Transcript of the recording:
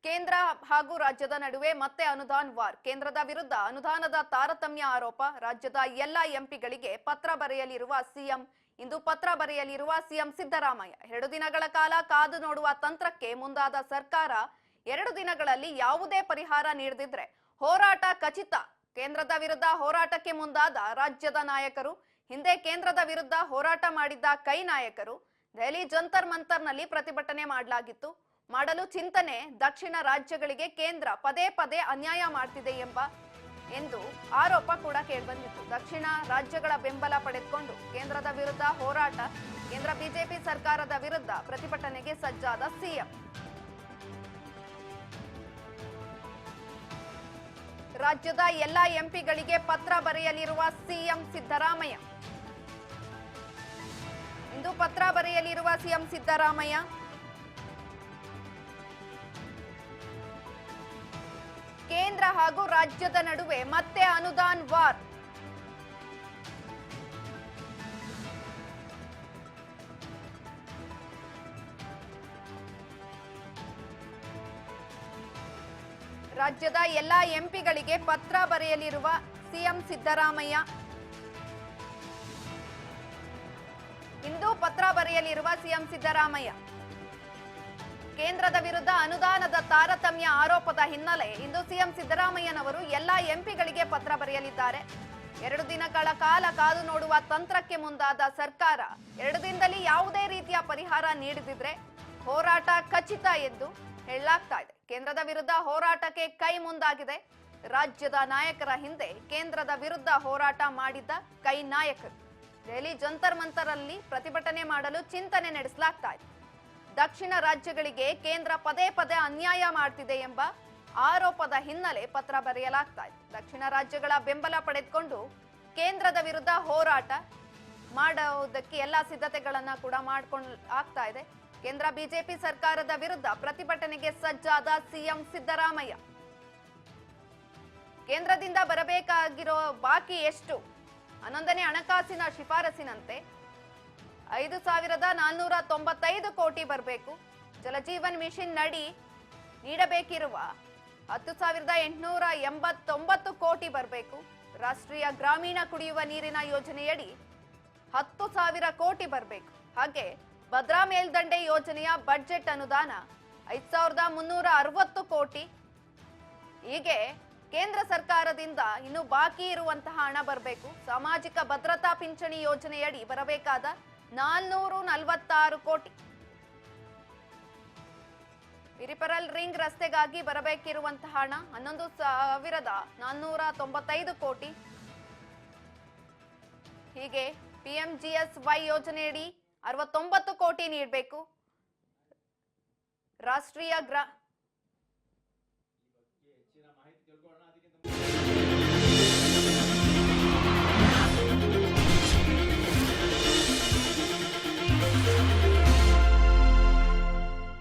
ಕೇಂದ್ರ ಹಾಗೂ ರಾಜ್ಯದ ನಡುವೆ ಮತ್ತೆ ಅನುದಾನ್ ವಾರ್. ಕೇಂದ್ರದ ವಿರುದ್ಧ ಅನುದಾನದ ತಾರತಮ್ಯ ಆರೋಪ. ರಾಜ್ಯದ ಎಲ್ಲ ಎಂಪಿಗಳಿಗೆ ಪತ್ರ ಬರೆಯಲಿರುವ ಸಿಎಂ. ಇಂದು ಪತ್ರ ಬರೆಯಲಿರುವ ಸಿಎಂ ಸಿದ್ದರಾಮಯ್ಯ. 2 ದಿನಗಳ ಕಾಲ ಕಾದು ನೋಡುವ ತಂತ್ರಕ್ಕೆ ಮುಂದಾದ ಸರ್ಕಾರ 2 ದಿನಗಳಲ್ಲಿ ಯಾವುದೇ ಪರಿಹಾರ ನೀಡದಿದ್ರೆ ಹೋರಾಟ ಖಚಿತ. ಕೇಂದ್ರದ ವಿರುದ್ಧ ಹೋರಾಟಕ್ಕೆ ಮುಂದಾದ ರಾಜ್ಯದ ನಾಯಕರು. ಹಿಂದೆ ಕೇಂದ್ರದ ವಿರುದ್ಧ ಹೋರಾಟ ಮಾಡಿದ್ದ ಕೈ ನಾಯಕರು. ದೆಹಲಿ ಜಂತರ್ ಮಂತರ್ನಲ್ಲಿ ಪ್ರತಿಭಟನೆ ಮಾಡಲು ಚಿಂತನೆ. ದಕ್ಷಿಣ ರಾಜ್ಯಗಳಿಗೆ ಕೇಂದ್ರ ಪದೇ ಪದೇ ಅನ್ಯಾಯ ಮಾಡ್ತಿದೆ ಎಂದು ಆರೋಪ ಕೂಡ ಕೇಳಿಬಂದಿತ್ತು. ದಕ್ಷಿಣ ರಾಜ್ಯಗಳ ಬೆಂಬಲ ಪಡೆದುಕೊಂಡು ಕೇಂದ್ರದ ವಿರುದ್ಧ ಹೋರಾಟ. ಕೇಂದ್ರ ಬಿಜೆಪಿ ಸರ್ಕಾರದ ವಿರುದ್ಧ ಪ್ರತಿಭಟನೆಗೆ ಸಜ್ಜಾದ ಸಿಎಂ. ರಾಜ್ಯದ ಎಲ್ಲ ಎಂಪಿಗಳಿಗೆ ಪತ್ರ ಬರೆಯಲಿರುವ ಸಿಎಂ ಸಿದ್ದರಾಮಯ್ಯ. ಇಂದು ಪತ್ರ ಬರೆಯಲಿರುವ ಸಿಎಂ ಸಿದ್ದರಾಮಯ್ಯ. ಕೇಂದ್ರ ಹಾಗೂ ರಾಜ್ಯದ ನಡುವೆ ಮತ್ತೆ ಅನುದಾನ್ ವಾರ್. ರಾಜ್ಯದ ಎಲ್ಲ ಎಂಪಿಗಳಿಗೆ ಪತ್ರ ಬರೆಯಲಿರುವ ಸಿಎಂ ಸಿದ್ದರಾಮಯ್ಯ. ಇಂದು ಪತ್ರ ಬರೆಯಲಿರುವ ಸಿಎಂ ಸಿದ್ದರಾಮಯ್ಯ. ಕೇಂದ್ರದ ವಿರುದ್ಧ ಅನುದಾನದ ತಾರತಮ್ಯ ಆರೋಪದ ಹಿನ್ನೆಲೆ ಇಂದು ಸಿಎಂ ಸಿದ್ದರಾಮಯ್ಯನವರು ಎಲ್ಲ ಎಂಪಿಗಳಿಗೆ ಪತ್ರ ಬರೆಯಲಿದ್ದಾರೆ. 2 ದಿನಗಳ ಕಾಲ ಕಾದು ನೋಡುವ ತಂತ್ರಕ್ಕೆ ಮುಂದಾದ ಸರ್ಕಾರ 2 ದಿನದಲ್ಲಿ ಯಾವುದೇ ರೀತಿಯ ಪರಿಹಾರ ನೀಡದಿದ್ರೆ ಹೋರಾಟ ಖಚಿತ ಎಂದು ಹೇಳಲಾಗ್ತಾ ಇದೆ. ಕೇಂದ್ರದ ವಿರುದ್ಧ ಹೋರಾಟಕ್ಕೆ ಕೈ ಮುಂದಾಗಿದೆ. ರಾಜ್ಯದ ನಾಯಕರ ಹಿಂದೆ ಕೇಂದ್ರದ ವಿರುದ್ಧ ಹೋರಾಟ ಮಾಡಿದ್ದ ಕೈ ನಾಯಕರು. ದೆಹಲಿ ಜಂತರ್ ಮಂತರಲ್ಲಿ ಪ್ರತಿಭಟನೆ ಮಾಡಲು ಚಿಂತನೆ ನಡೆಸಲಾಗ್ತಾ ಇದೆ. ದಕ್ಷಿಣ ರಾಜ್ಯಗಳಿಗೆ ಕೇಂದ್ರ ಪದೇ ಪದೇ ಅನ್ಯಾಯ ಮಾಡ್ತಿದೆ ಎಂಬ ಆರೋಪದ ಹಿನ್ನೆಲೆ ಪತ್ರ ಬರೆಯಲಾಗ್ತಾ ಇದೆ. ದಕ್ಷಿಣ ರಾಜ್ಯಗಳ ಬೆಂಬಲ ಪಡೆದುಕೊಂಡು ಕೇಂದ್ರದ ವಿರುದ್ಧ ಹೋರಾಟ ಮಾಡುವುದಕ್ಕೆ ಎಲ್ಲ ಸಿದ್ಧತೆಗಳನ್ನ ಕೂಡ ಆಗ್ತಾ ಇದೆ. ಕೇಂದ್ರ ಬಿಜೆಪಿ ಸರ್ಕಾರದ ವಿರುದ್ಧ ಪ್ರತಿಭಟನೆಗೆ ಸಜ್ಜಾದ ಸಿಎಂ ಸಿದ್ದರಾಮಯ್ಯ. ಕೇಂದ್ರದಿಂದ ಬರಬೇಕಾಗಿರೋ ಬಾಕಿ ಎಷ್ಟು? 11ನೇ ಹಣಕಾಸಿನ ಶಿಫಾರಸಿನಂತೆ 5,495 ಕೋಟಿ ಬರಬೇಕು. ಜಲಜೀವನ್ ಮಿಷನ್ ನಡಿ ನೀಡಬೇಕಿರುವ 10,889 ಕೋಟಿ ಬರಬೇಕು. ರಾಷ್ಟ್ರೀಯ ಗ್ರಾಮೀಣ ಕುಡಿಯುವ ನೀರಿನ ಯೋಜನೆಯಡಿ 10,000 ಕೋಟಿ ಬರಬೇಕು. ಹಾಗೆ ಭದ್ರಾ ಮೇಲ್ದಂಡೆ ಯೋಜನೆಯ ಬಜೆಟ್ ಅನುದಾನ 5,360 ಕೋಟಿ. ಹೀಗೆ ಕೇಂದ್ರ ಸರ್ಕಾರದಿಂದ ಇನ್ನು ಬಾಕಿ ಇರುವಂತಹ ಹಣ ಬರಬೇಕು. ಸಾಮಾಜಿಕ ಭದ್ರತಾ ಪಿಂಚಣಿ ಯೋಜನೆಯಡಿ ಬರಬೇಕಾದ 446 ಕೋಟಿ. ಇರಿಪರಲ್ ರಿಂಗ್ ರಸ್ತೆಗಾಗಿ ಬರಬೇಕಿರುವಂತಹ ಹಣ 11,495 ಕೋಟಿ. ಹೀಗೆ PMGSY ಯೋಜನೆಯಡಿ 69 ಕೋಟಿ ನೀಡಬೇಕು. ರಾಷ್ಟ್ರೀಯ